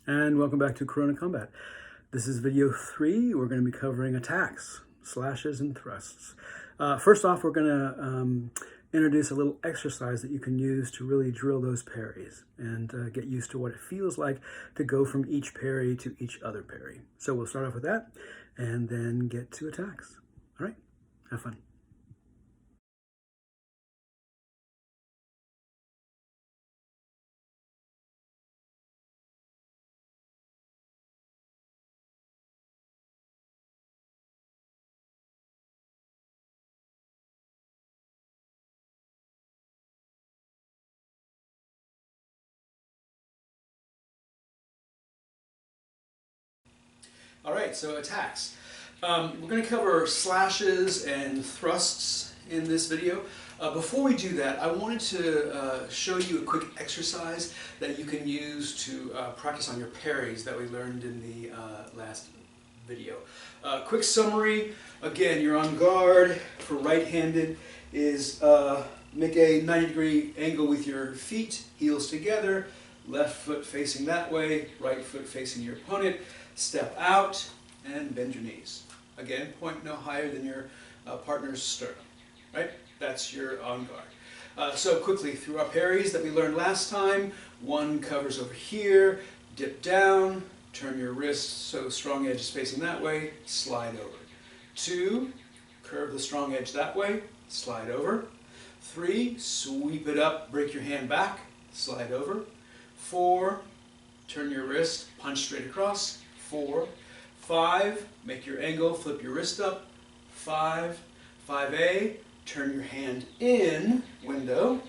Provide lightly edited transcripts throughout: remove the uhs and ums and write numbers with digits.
And welcome back to Corona Combat. This is video 3. We're going to be covering attacks, slashes, and thrusts. First off, we're going to introduce a little exercise that you can use to really drill those parries and get used to what it feels like to go from each parry to each other parry. So we'll start off with that and then get to attacks. All right, have fun. All right, so attacks. We're going to cover slashes and thrusts in this video. Before we do that, I wanted to show you a quick exercise that you can use to practice on your parries that we learned in the last video. Quick summary, again, you're on guard for right-handed is make a 90-degree angle with your feet, heels together, left foot facing that way, right foot facing your opponent. Step out and bend your knees. Again, point no higher than your partner's sternum. Right? That's your on guard. So quickly, through our parries that we learned last time, one covers over here, dip down, turn your wrist so strong edge is facing that way, slide over. 2, curve the strong edge that way, slide over. 3, sweep it up, break your hand back, slide over. 4, turn your wrist, punch straight across. 4, 5, make your angle, flip your wrist up. 5, 5A, turn your hand in, window,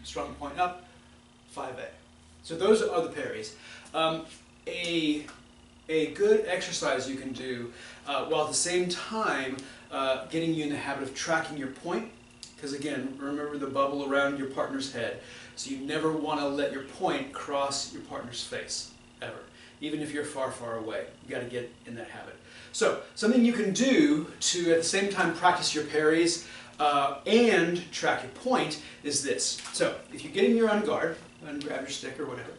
strong point up, 5A. So those are the parries. A good exercise you can do while at the same time getting you in the habit of tracking your point, because again, remember the bubble around your partner's head. So you never want to let your point cross your partner's face, ever. Even if you're far, far away. You've got to get in that habit. So, something you can do to, at the same time, practice your parries and track your point is this. So, if you get in your on guard, and grab your stick or whatever,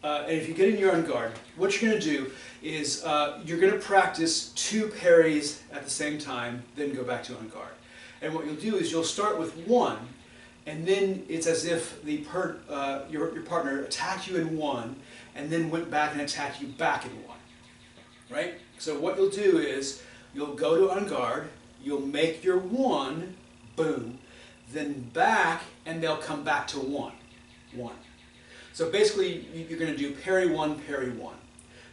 and if you get in your on guard, what you're going to do is you're going to practice 2 parries at the same time, then go back to on guard. And what you'll do is you'll start with 1, and then it's as if the your partner attacked you in 1, and then went back and attacked you back in 1. Right? So what you'll do is, you'll go to on guard, you'll make your 1, boom, then back, and they'll come back to 1. 1. So basically, you're going to do parry 1, parry 1.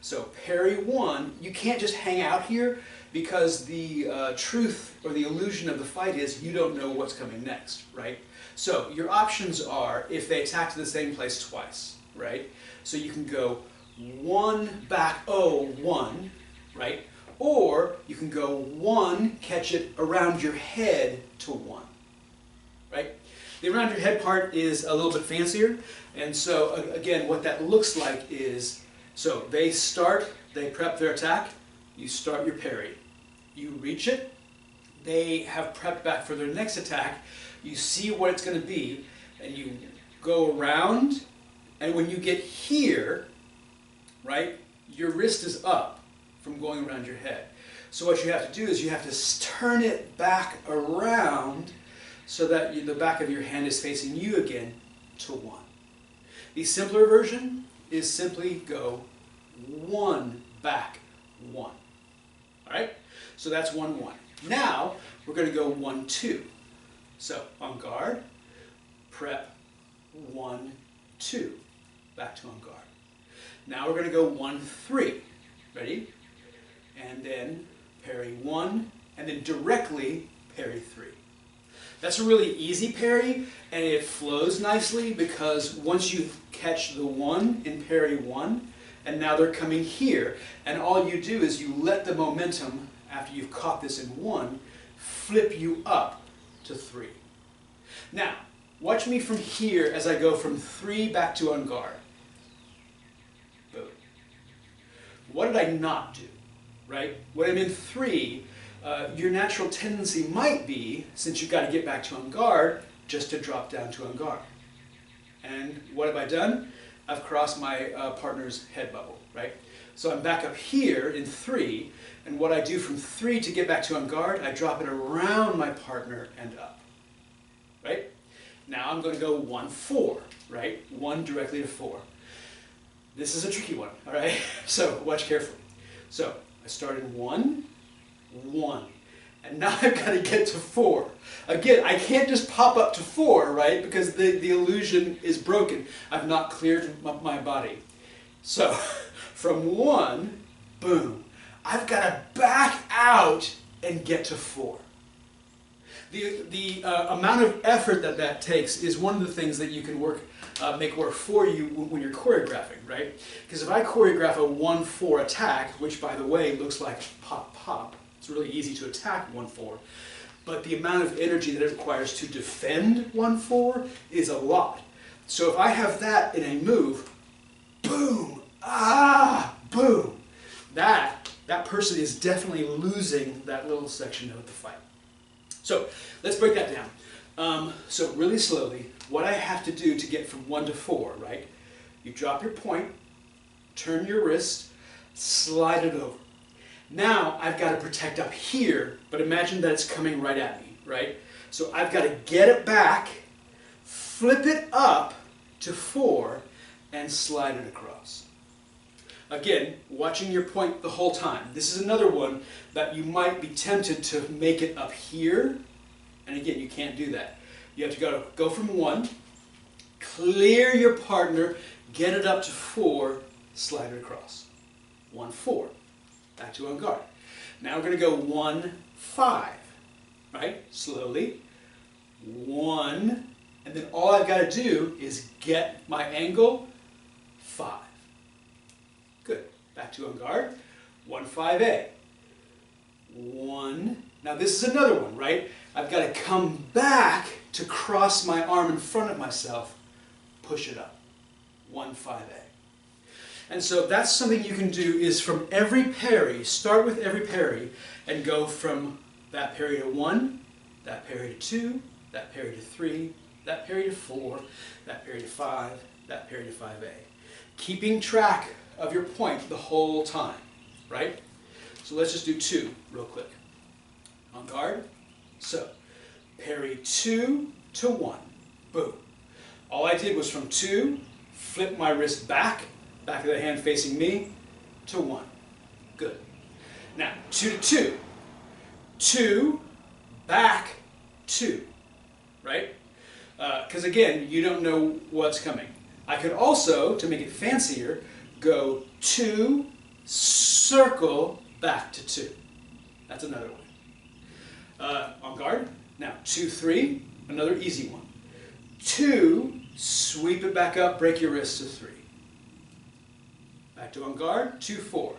So parry 1, you can't just hang out here, because the truth or the illusion of the fight is you don't know what's coming next, right? So your options are, if they attack to the same place twice, right? So you can go 1, back, 1, right? Or you can go 1, catch it around your head to 1, right? The around your head part is a little bit fancier, and so again, what that looks like is, so they start, they prep their attack, you start your parry. You reach it, they have prepped back for their next attack, you see what it's going to be, and you go around, and when you get here, right, your wrist is up from going around your head. So what you have to do is you have to turn it back around so that the back of your hand is facing you again to 1. The simpler version is simply go 1, back, 1. All right? So that's 1, 1. Now, we're going to go 1, 2. So, on guard, prep, 1, 2. Back to on guard. Now we're going to go 1, 3. Ready? And then parry 1, and then directly parry 3. That's a really easy parry, and it flows nicely because once you catch the 1 in parry 1, and now they're coming here, and all you do is you let the momentum, after you've caught this in 1, flip you up to 3. Now, watch me from here as I go from 3 back to on guard. Boom. What did I not do? Right? When I'm in 3, your natural tendency might be, since you've got to get back to on guard, just to drop down to on guard. And what have I done? I've crossed my partner's head bubble, right? So I'm back up here in 3, and what I do from 3 to get back to on guard, I drop it around my partner and up, right? Now I'm going to go 1, 4, right? 1 directly to 4. This is a tricky one, all right? So watch carefully. So I started 1, 1, and now I've got to get to 4. Again, I can't just pop up to 4, right? Because the illusion is broken. I've not cleared my body. So from 1, boom, I've got to back out and get to 4. The amount of effort that takes is one of the things that you can make work for you when you're choreographing, right? Because if I choreograph a 1-4 attack, which by the way looks like pop pop, it's really easy to attack 1-4, but the amount of energy that it requires to defend 1-4 is a lot. So if I have that in a move, boom, ah, boom, that person is definitely losing that little section of the fight. So let's break that down. So really slowly, what I have to do to get from 1 to 4, right? You drop your point, turn your wrist, slide it over. Now I've got to protect up here, but imagine that it's coming right at me, right? So I've got to get it back, flip it up to 4, and slide it across. Again, watching your point the whole time. This is another one that you might be tempted to make it up here, and again, you can't do that. You have to go from 1, clear your partner, get it up to 4, slide it across. 1, 4. Back to on guard. Now we're going to go 1, 5. Right? Slowly. 1. And then all I've got to do is get my angle. 5. Good. Back to on guard. 1, 5A. 1. Now this is another one, right? I've got to come back to cross my arm in front of myself. Push it up. 1, 5A. And so that's something you can do is from every parry, start with every parry and go from that parry to 1, that parry to 2, that parry to 3, that parry to 4, that parry to 5, that parry to 5A. Keeping track of your point the whole time, right? So let's just do 2 real quick. On guard. So parry 2 to 1. Boom. All I did was from 2, flip my wrist back of the hand facing me, to 1. Good. Now, 2 to 2. 2, back, 2. Right? Because again, you don't know what's coming. I could also, to make it fancier, go 2, circle, back to 2. That's another one. On guard. Now, 2, 3, another easy one. 2, sweep it back up, break your wrist to 3. Back to on guard, 2, 4.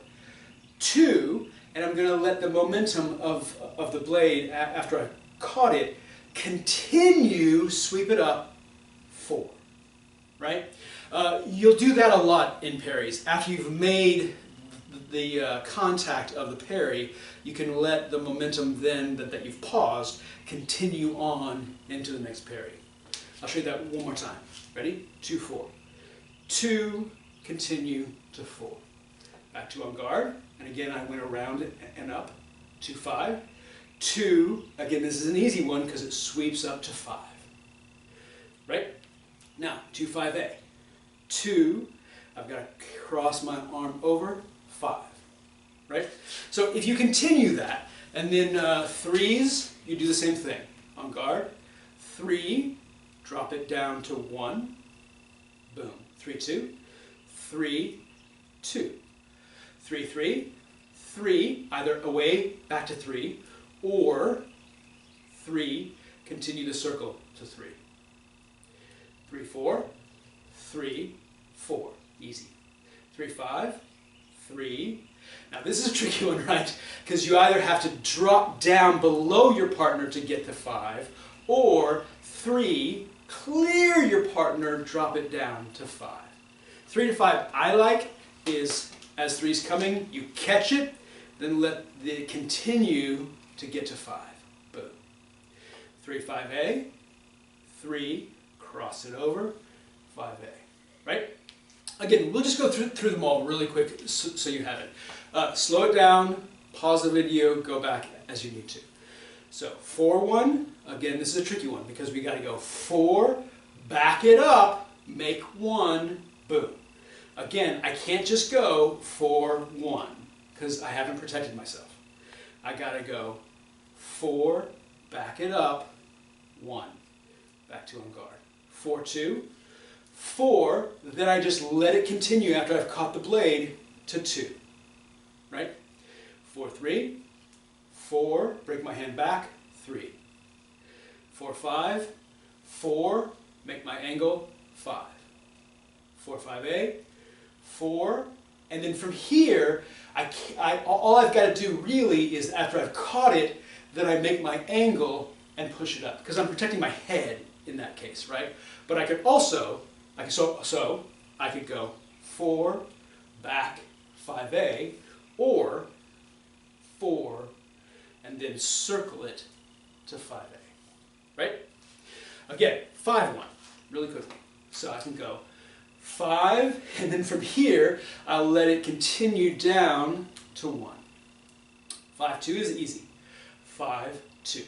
2, and I'm going to let the momentum of the blade, after I caught it, continue, sweep it up, 4. Right? You'll do that a lot in parries. After you've made the contact of the parry, you can let the momentum then that you've paused continue on into the next parry. I'll show you that one more time. Ready? 2, 4. 2, continue to 4. Back to on guard, and again I went around it and up. 2, 5. 2, again this is an easy one because it sweeps up to 5. Right? Now, 2, 5A. 2, I've got to cross my arm over, 5. Right? So if you continue that, and then 3s, you do the same thing. On guard, 3, drop it down to 1, boom. 3, 2, 3, 2. 3, 3, 3, either away, back to 3, or 3, continue the circle to 3. 3, 4, 3, 4. Easy. 3, 5, 3. Now this is a tricky one, right? Because you either have to drop down below your partner to get to 5, or 3, clear your partner, drop it down to 5. 3 to 5 I like is, as 3's coming, you catch it, then let it continue to get to 5. Boom. 3, 5A, 3, cross it over, 5A. Right? Again, we'll just go through them all really quick so you have it. Slow it down, pause the video, go back as you need to. So 4-1, again this is a tricky one because we got to go 4, back it up, make 1, boom. Again, I can't just go 4-1 because I haven't protected myself. I got to go 4, back it up, 1, back to on guard. 4-2, 4, then I just let it continue after I've caught the blade to 2, right? 4-3, 4, break my hand back, 3. 4-5, 4, make my angle, 5. 4-5A, 4, and then from here, all I've got to do really is after I've caught it, then I make my angle and push it up, because I'm protecting my head in that case, right? But I could also, so I could go 4, back, 5A, or 4, and then circle it to 5A, right? Again, 5-1, really quickly. So I can go 5, and then from here, I'll let it continue down to 1. 5-2 is easy. 5-2.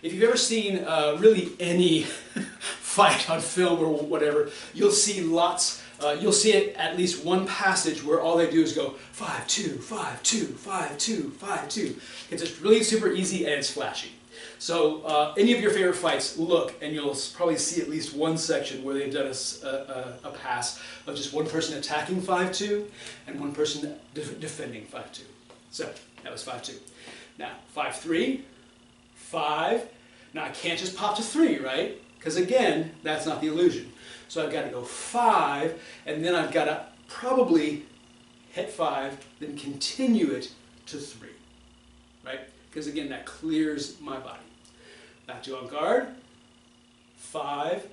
If you've ever seen really any fight on film or whatever, you'll see lots, you'll see it at least one passage where all they do is go 5-2, 5-2, 5-2, 5-2. It's just really super easy and it's flashy. So any of your favorite fights, look and you'll probably see at least one section where they've done a pass of just one person attacking 5-2 and one person defending 5-2. So that was 5-2. Now 5-3, 5. Now I can't just pop to 3, right? Because again, that's not the illusion. So I've got to go 5, and then I've got to probably hit 5, then continue it to 3, right? Because again, that clears my body. Back to on guard. 5,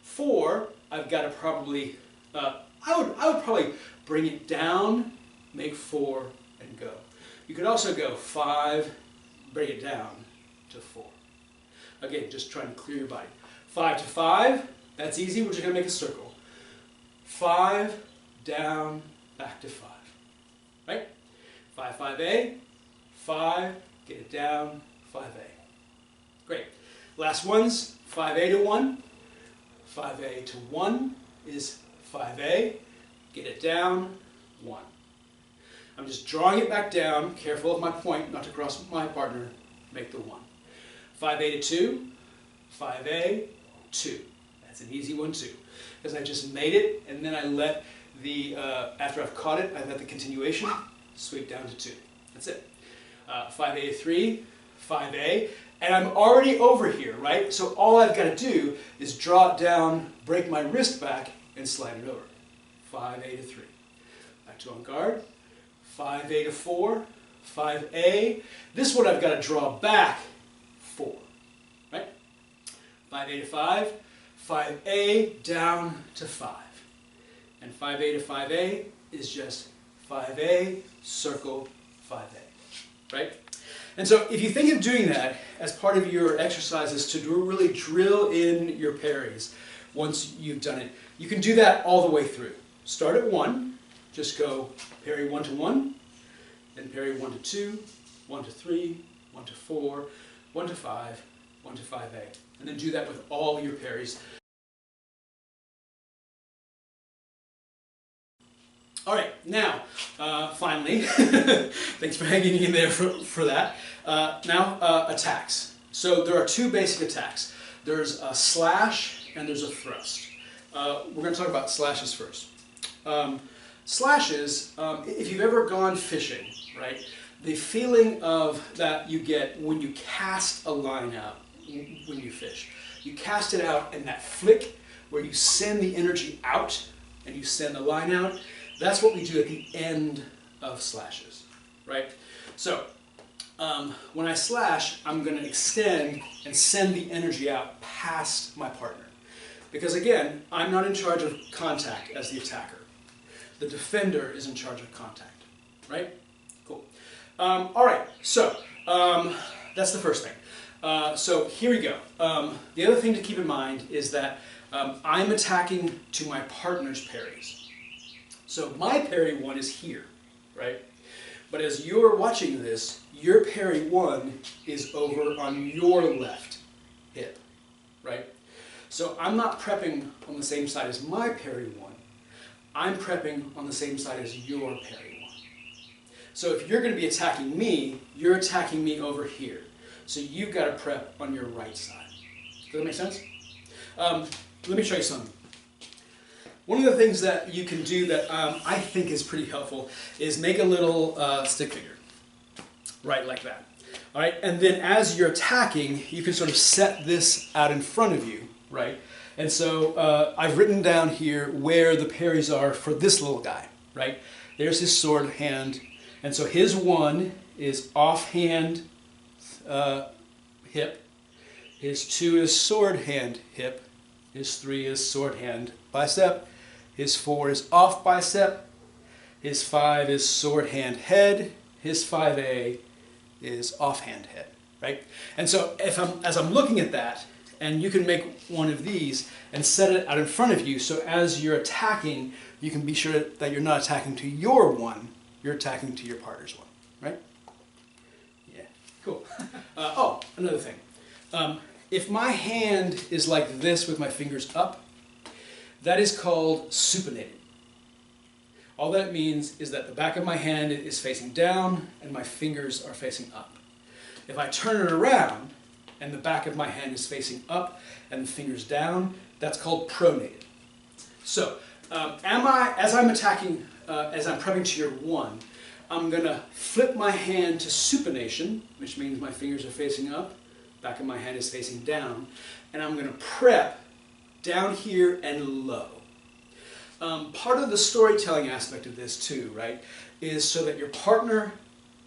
4. I've got to probably, I would probably bring it down, make 4, and go. You could also go 5, bring it down to 4. Again, just trying to clear your body. 5 to 5, that's easy, we're just going to make a circle. 5, down, back to 5. Right? 5, 5A, 5, get it down, 5A. Great. Last ones, 5A to 1. 5A to 1 is 5A, get it down, 1. I'm just drawing it back down, careful of my point, not to cross my partner, make the 1. 5A to 2, 5A, 2. That's an easy one too, because I just made it and then I let the, after I've caught it, I let the continuation sweep down to 2. That's it. 5A to 3, 5A, and I'm already over here, right? So all I've got to do is draw it down, break my wrist back, and slide it over. 5A to 3. Back to on guard. 5A to 4, 5A. This one I've got to draw back 4, right? 5A to 5, 5A down to 5. And 5A to 5A is just 5A, circle 5A, right? And so if you think of doing that as part of your exercises to really drill in your parries once you've done it, you can do that all the way through. Start at 1, just go parry 1 to 1, then parry 1 to 2, 1 to 3, 1 to 4, 1 to 5, 1 to 5A. And then do that with all your parries. All right, now, finally, thanks for hanging in there for that. Now, attacks. So there are 2 basic attacks. There's a slash and there's a thrust. We're going to talk about slashes first. Slashes, if you've ever gone fishing, right, the feeling that you get when you cast a line out when you fish. You cast it out and that flick where you send the energy out and you send the line out, that's what we do at the end of slashes, right? So when I slash, I'm going to extend and send the energy out past my partner. Because again, I'm not in charge of contact as the attacker. The defender is in charge of contact, right? Cool. All right, so that's the first thing. So here we go. The other thing to keep in mind is that I'm attacking to my partner's parries. So my parry one is here, right? But as you're watching this, your parry one is over on your left hip, right? So I'm not prepping on the same side as my parry one. I'm prepping on the same side as your parry one. So if you're going to be attacking me, you're attacking me over here. So you've got to prep on your right side. Does that make sense? Let me show you something. One of the things that you can do that I think is pretty helpful is make a little stick figure, right, like that. All right, and then as you're attacking, you can sort of set this out in front of you, right? And so I've written down here where the parries are for this little guy, right? There's his sword hand, and so his one is offhand hip, his 2 is sword hand hip, his 3 is sword hand bicep, his 4 is off bicep, his 5 is sword hand head, his 5A is offhand head, right? And so as I'm looking at that, and you can make one of these and set it out in front of you, so as you're attacking, you can be sure that you're not attacking to your one, you're attacking to your partner's one, right? Yeah, cool. Oh, another thing. If my hand is like this with my fingers up, that is called supinated. All that means is that the back of my hand is facing down and my fingers are facing up. If I turn it around and the back of my hand is facing up and the fingers down, that's called pronated. So, as I'm attacking, as I'm prepping to your one, I'm going to flip my hand to supination, which means my fingers are facing up, back of my hand is facing down, and I'm going to prep down here and low. Part of the storytelling aspect of this too, right, is so that your partner,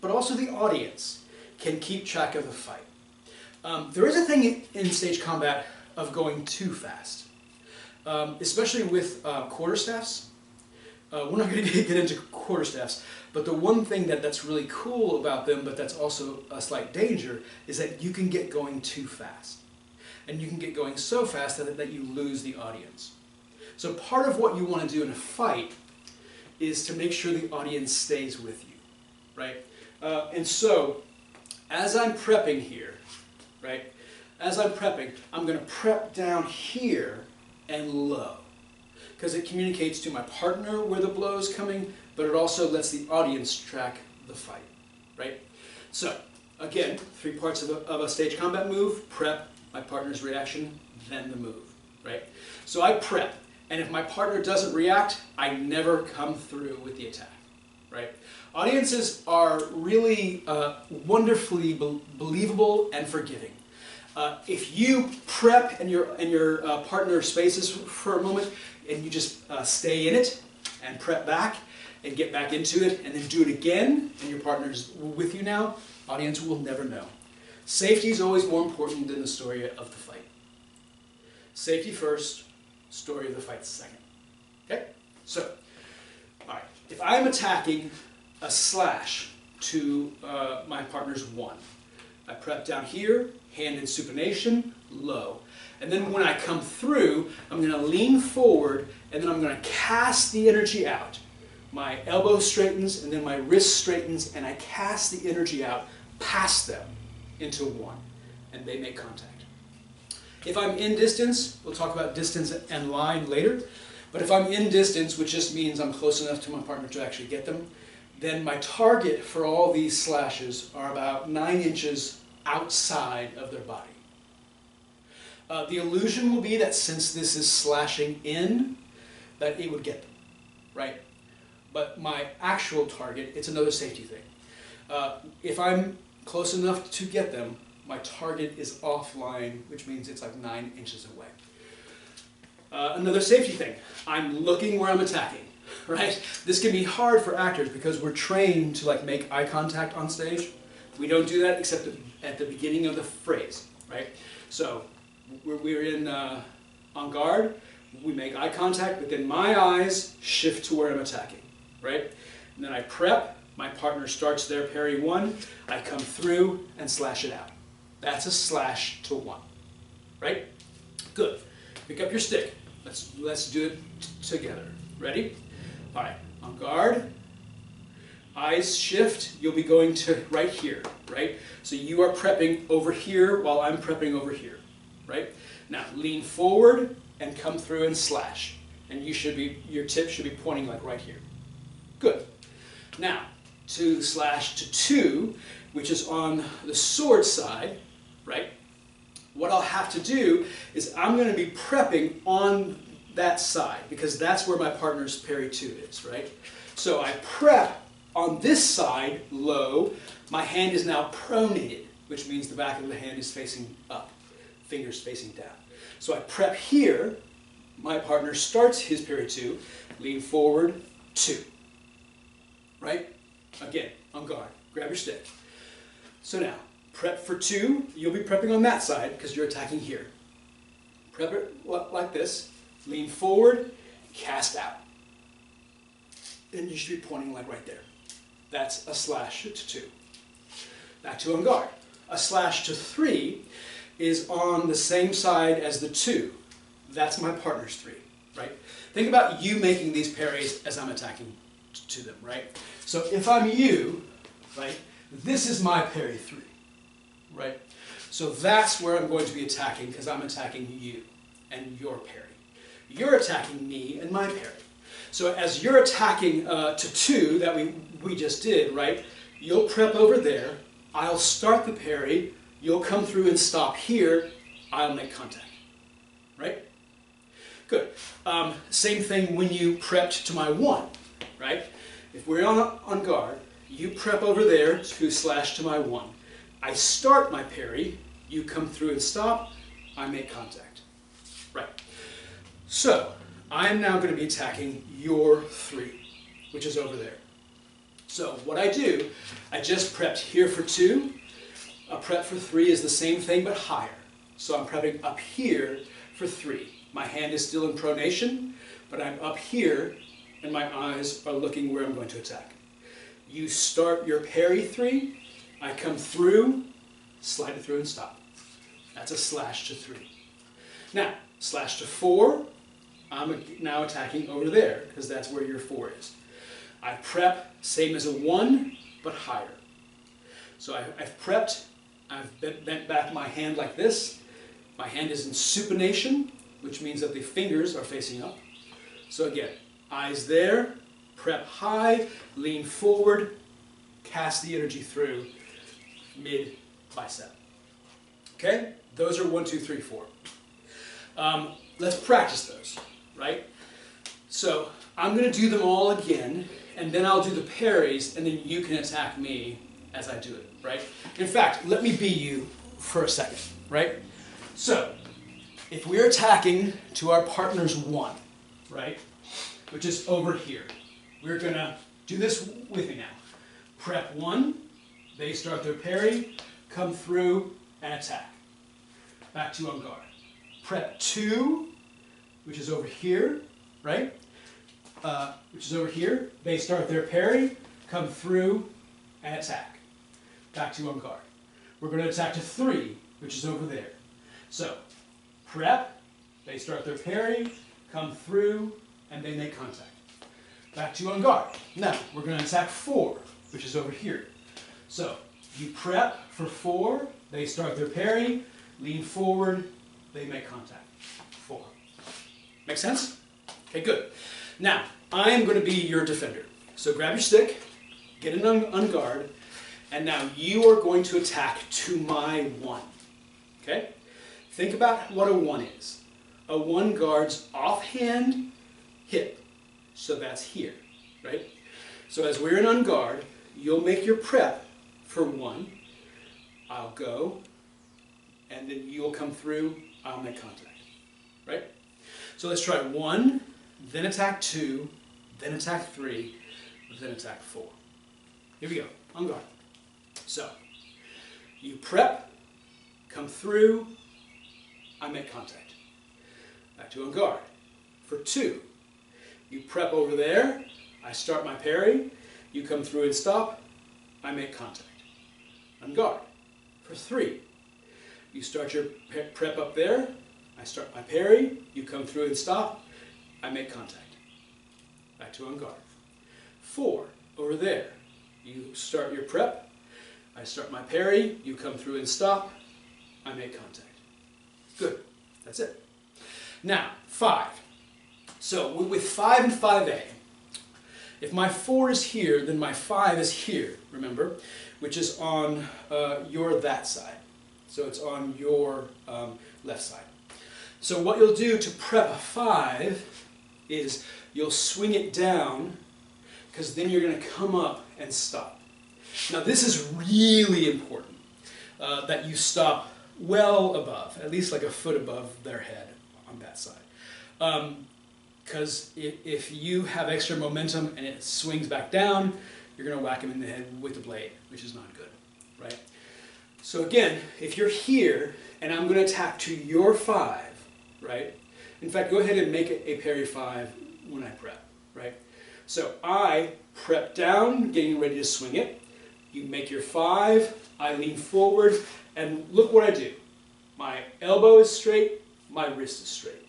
but also the audience, can keep track of the fight. There is a thing in stage combat of going too fast, especially with quarterstaffs. We're not going to get into quarterstaffs, but the one thing that's really cool about them, but that's also a slight danger, is that you can get going too fast. And you can get going so fast that you lose the audience. So part of what you want to do in a fight is to make sure the audience stays with you, right? And so, as I'm prepping here, right? As I'm prepping, I'm going to prep down here and low, because it communicates to my partner where the blow is coming, but it also lets the audience track the fight, right? So, again, 3 parts of a stage combat move: prep, my partner's reaction, then the move, right? So I prep, and if my partner doesn't react, I never come through with the attack, right? Audiences are really wonderfully believable and forgiving. If you prep and your partner spaces for a moment, and you just stay in it and prep back and get back into it and then do it again, and your partner's with you now, audience will never know. Safety is always more important than the story of the fight. Safety first, story of the fight second. Okay? So, all right. If I'm attacking a slash to my partner's one, I prep down here, hand in supination, low. And then when I come through, I'm going to lean forward, and then I'm going to cast the energy out. My elbow straightens, and then my wrist straightens, and I cast the energy out past them into one, and they make contact. If I'm in distance, we'll talk about distance and line later, but if I'm in distance, which just means I'm close enough to my partner to actually get them, then my target for all these slashes are about 9 inches outside of their body. The illusion will be that since this is slashing in, that it would get them, right? But my actual target, it's another safety thing. If I'm close enough to get them, my target is offline, which means it's like 9 inches away. Another safety thing, I'm looking where I'm attacking, right? This can be hard for actors because we're trained to like make eye contact on stage. We don't do that except at the beginning of the phrase, right? So we're in on guard, we make eye contact, but then my eyes shift to where I'm attacking, right? And then I prep, my partner starts their parry one, I come through and slash it out. That's a slash to one, right? Good. Pick up your stick. Let's do it together. Ready? All right. on guard, eyes shift, you'll be going to right here, right? So you are prepping over here while I'm prepping over here, right? Now lean forward and come through and slash. And your tip should be pointing like right here. Good. Now, to slash to 2, which is on the sword side, right? What I'll have to do is I'm going to be prepping on that side because that's where my partner's parry 2 is, right? So I prep on this side low. My hand is now pronated, which means the back of the hand is facing up, fingers facing down. So I prep here. My partner starts his parry 2, lean forward, 2. Right? Again, on guard. Grab your stick. So now, prep for 2. You'll be prepping on that side because you're attacking here. Prep it like this. Lean forward, cast out. And you should be pointing like right there. That's a slash to 2. Back to on guard. A slash to 3 is on the same side as the 2. That's my partner's 3, right? Think about you making these parries as I'm attacking to them, right? So if I'm you, right, this is my parry 3, right? So that's where I'm going to be attacking because I'm attacking you and your parry. You're attacking me and my parry. So as you're attacking to 2 that we just did, right, you'll prep over there, I'll start the parry, you'll come through and stop here, I'll make contact, right? Good. Same thing when you prepped to my 1, right? If we're on guard, you prep over there to slash to my 1. I start my parry, you come through and stop, I make contact. Right. So, I'm now going to be attacking your 3, which is over there. So, what I do, I just prepped here for 2. A prep for 3 is the same thing but higher. So I'm prepping up here for 3. My hand is still in pronation, but I'm up here and my eyes are looking where I'm going to attack. You start your parry 3, I come through, slide it through and stop. That's a slash to 3. Now, slash to 4, I'm now attacking over there because that's where your 4 is. I prep, same as a 1, but higher. So I've prepped, I've bent back my hand like this. My hand is in supination, which means that the fingers are facing up. So again, eyes there, prep high, lean forward, cast the energy through, mid bicep. Okay? Those are 1, 2, 3, 4. Let's practice those, right? So I'm going to do them all again, and then I'll do the parries, and then you can attack me as I do it, right? In fact, let me be you for a second, right? So, if we're attacking to our partner's 1, right, which is over here, we're going to do this with me now. Prep 1, they start their parry, come through and attack. Back to on guard. Prep 2, which is over here, right, which is over here, they start their parry, come through and attack. Back to on guard. We're going to attack to 3, which is over there. So, prep, they start their parry, come through, and they make contact. Back to on guard. Now, we're going to attack 4, which is over here. So, you prep for 4, they start their parry, lean forward, they make contact. 4. Make sense? Okay, good. Now, I am going to be your defender. So grab your stick, get it on guard, and now you are going to attack to my 1. Okay? Think about what a 1 is. A 1 guards offhand hip. So that's here, right? So as we're in on guard, you'll make your prep for 1. I'll go, and then you'll come through, I'll make contact, right? So let's try 1, then attack 2, then attack 3, then attack 4. Here we go, on guard. So, you prep, come through, I make contact. Back to on guard. For 2, you prep over there, I start my parry, you come through and stop, I make contact. On guard. For 3, you start your prep up there, I start my parry, you come through and stop, I make contact. Back to on guard. 4, over there. You start your prep, I start my parry, you come through and stop, I make contact. Good, that's it. Now, 5. So with 5 and 5A, if my 4 is here, then my 5 is here, remember, which is on your that side. So it's on your left side. So what you'll do to prep a 5 is you'll swing it down, because then you're going to come up and stop. Now this is really important, that you stop well above, at least like a foot above their head on that side. Because if you have extra momentum and it swings back down, you're going to whack him in the head with the blade, which is not good, right? So again, if you're here and I'm going to attack to your 5, right? In fact, go ahead and make it a parry 5 when I prep, right? So I prep down, getting ready to swing it. You make your 5, I lean forward, and look what I do. My elbow is straight, my wrist is straight.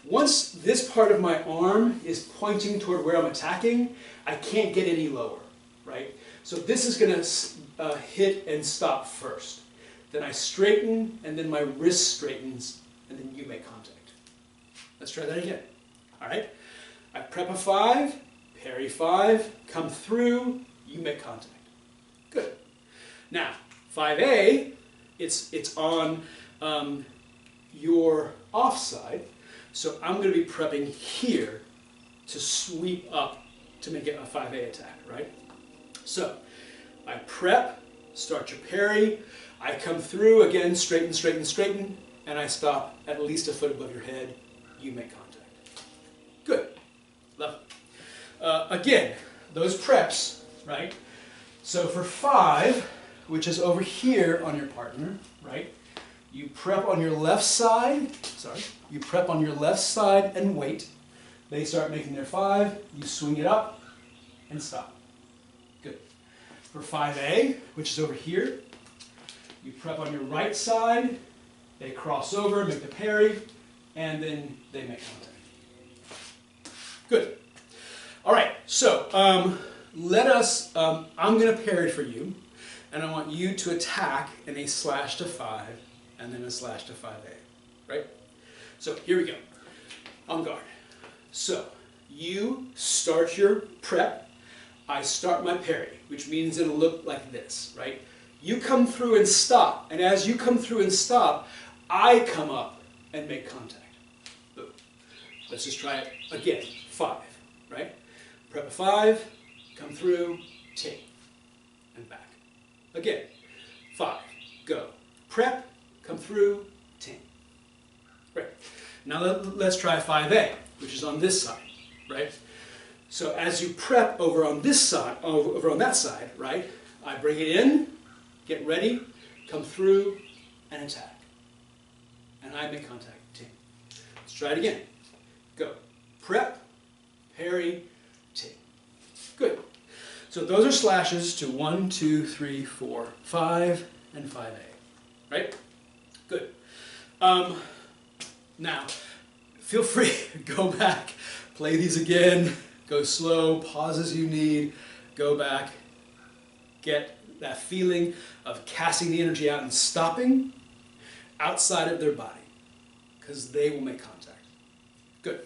Once this part of my arm is pointing toward where I'm attacking, I can't get any lower, right? So this is going to hit and stop first. Then I straighten, and then my wrist straightens, and then you make contact. Let's try that again. All right? I prep a 5, parry 5, come through, you make contact. Good. Now, 5A, it's on your offside, so I'm going to be prepping here to sweep up to make it a 5A attack, right? So, I prep, start your parry, I come through, again, straighten, straighten, straighten, and I stop at least a foot above your head, you make contact. Good. Love it. Again, those preps, right? So for 5, which is over here on your partner, right? You prep on your left side, you prep on your left side and wait. They start making their 5, you swing it up and stop. Good. For 5A, which is over here, you prep on your right side, they cross over, make the parry, and then they make contact. Good. All right, so let us, I'm going to parry for you, and I want you to attack in a slash to 5, and then a slash to 5A, right? So here we go, on guard. So you start your prep, I start my parry, which means it'll look like this, right? You come through and stop, and as you come through and stop, I come up and make contact. Boom. Let's just try it again, 5, right? Prep a 5, come through, take, and back. Again, 5, go. Prep, come through, take. Right. Now let's try 5A, which is on this side, right? So as you prep over on this side, over on that side, right? I bring it in, get ready, come through, and attack. And I make contact, take. Let's try it again. Go. Prep, parry, take. Good. So those are slashes to 1, 2, 3, 4, 5, and 5A. Right? Good. Now, feel free, go back, play these again, go slow, pause as you need, go back, get that feeling of casting the energy out and stopping outside of their body, because they will make contact. Good.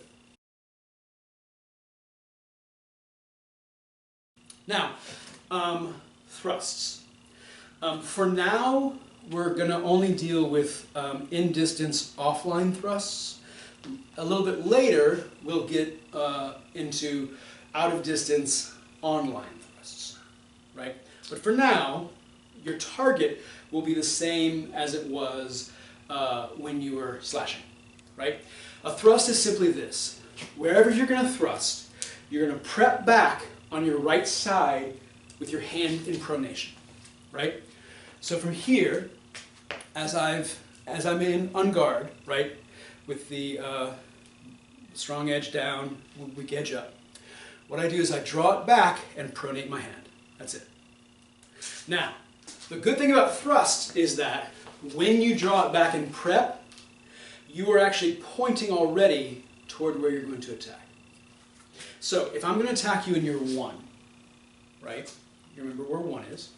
Now, thrusts. For now, we're going to only deal with in-distance offline thrusts. A little bit later, we'll get into out-of-distance online thrusts, right? But for now, your target will be the same as it was when you were slashing, right? A thrust is simply this. Wherever you're going to thrust, you're going to prep back on your right side with your hand in pronation, right? So from here, as I'm in on guard, right, with the strong edge down, weak edge up, what I do is I draw it back and pronate my hand. That's it. Now, the good thing about thrusts is that when you draw it back and prep, you are actually pointing already toward where you're going to attack. So if I'm going to attack you in your 1, right? You remember where 1 is.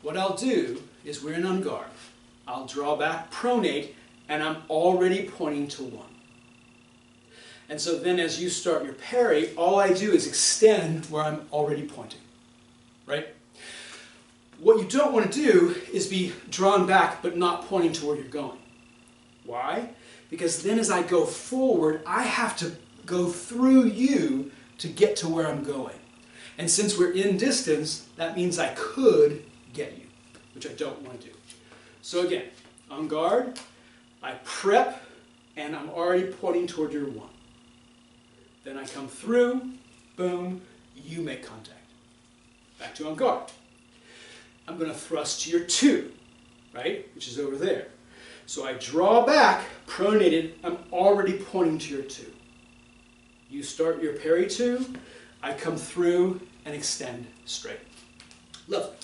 What I'll do is we're in on guard. I'll draw back, pronate, and I'm already pointing to 1. And so then as you start your parry, all I do is extend where I'm already pointing, right? What you don't want to do is be drawn back but not pointing to where you're going. Why? Because then as I go forward, I have to go through you to get to where I'm going. And since we're in distance, that means I could get you, which I don't want to do. So again, on guard, I prep, and I'm already pointing toward your 1. Then I come through, boom, you make contact. Back to on guard. I'm going to thrust to your 2, right, which is over there. So I draw back, pronated, I'm already pointing to your 2. You start your parry 2, I come through and extend straight. Lovely.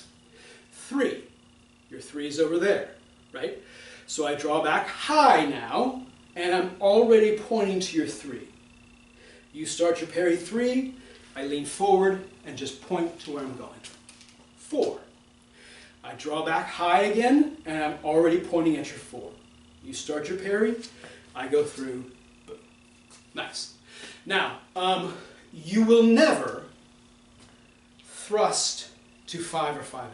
3, your 3 is over there, right? So I draw back high now, and I'm already pointing to your 3. You start your parry 3, I lean forward and just point to where I'm going. 4. I draw back high again, and I'm already pointing at your 4. You start your parry, I go through, boom. Nice. Now, you will never thrust to 5 or 5A.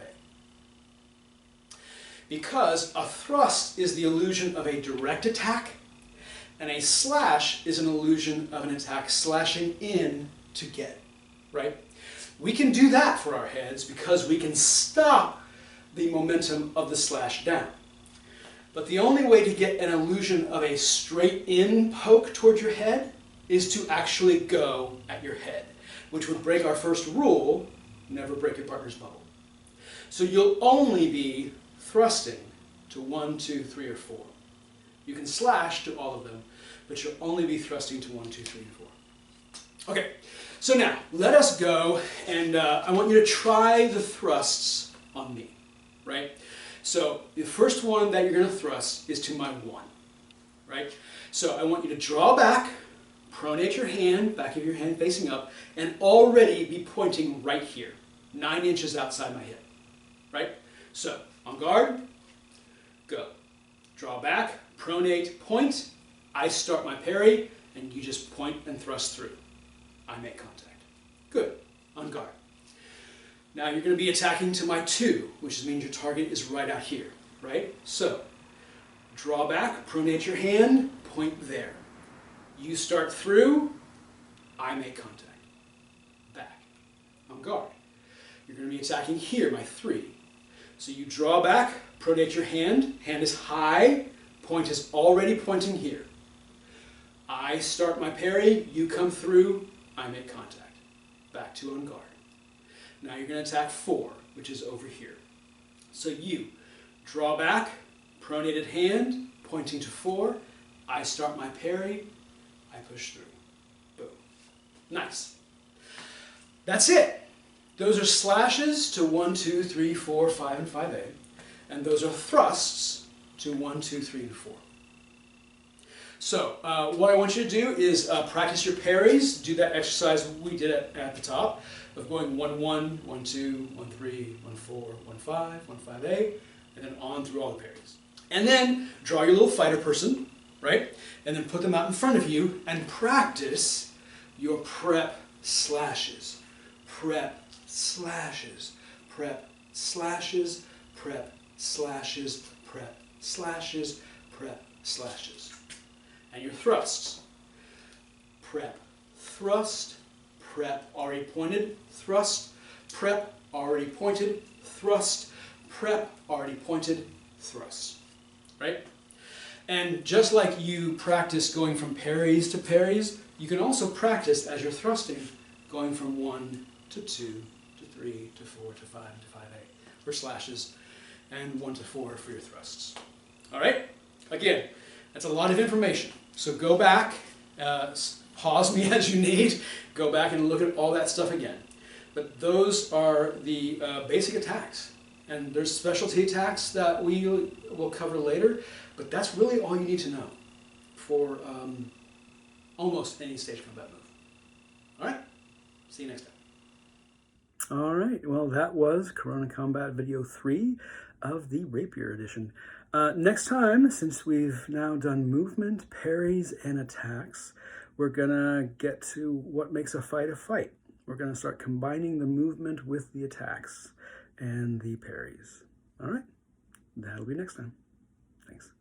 Because a thrust is the illusion of a direct attack, and a slash is an illusion of an attack slashing in to get, right? We can do that for our heads because we can stop the momentum of the slash down. But the only way to get an illusion of a straight in poke toward your head is to actually go at your head, which would break our first rule, never break your partner's bubble. So you'll only be thrusting to 1, 2, 3, or 4. You can slash to all of them, but you'll only be thrusting to 1, 2, 3, and 4. Okay, so now let us go, and I want you to try the thrusts on me, right? So the first one that you're going to thrust is to my 1, right? So I want you to draw back, pronate your hand, back of your hand facing up, and already be pointing right here, 9 inches outside my hip, right? So on guard, go. Draw back, pronate, point. I start my parry, and you just point and thrust through. I make contact. Good. On guard. Now you're going to be attacking to my 2, which means your target is right out here, right? So, draw back, pronate your hand, point there. You start through, I make contact. Back. On guard. You're going to be attacking here, my 3. So you draw back, pronate your hand is high, point is already pointing here. I start my parry, you come through, I make contact. Back to on guard. Now you're going to attack 4, which is over here. So you draw back, pronated hand, pointing to 4, I start my parry, I push through. Boom. Nice. That's it. Those are slashes to 1, 2, 3, 4, 5, and 5A. And those are thrusts to 1, 2, 3, and 4. So what I want you to do is practice your parries. Do that exercise we did at the top of going 1, 1, 1, 2, 1, 3, 1, 4, 1, 5, 1, 5A, and then on through all the parries. And then draw your little fighter person, right? And then put them out in front of you and practice your prep slashes. Prep slashes. Prep slashes. Prep slashes. Prep slashes. Prep slashes. And your thrusts. Prep, thrust, prep, already pointed, thrust, prep, already pointed, thrust, prep, already pointed, thrust. Right? And just like you practice going from parries to parries, you can also practice as you're thrusting going from 1 to 2 to 3 to 4 to 5 to 5A for slashes and 1 to 4 for your thrusts. All right? Again, that's a lot of information. So go back, pause me as you need, go back and look at all that stuff again. But those are the basic attacks. And there's specialty attacks that we will cover later, but that's really all you need to know for almost any stage combat move. All right? See you next time. All right, well, that was Corona Combat Video 3 of the Rapier Edition. Next time, since we've now done movement, parries, and attacks, we're gonna get to what makes a fight. We're gonna start combining the movement with the attacks and the parries. All right, that'll be next time. Thanks.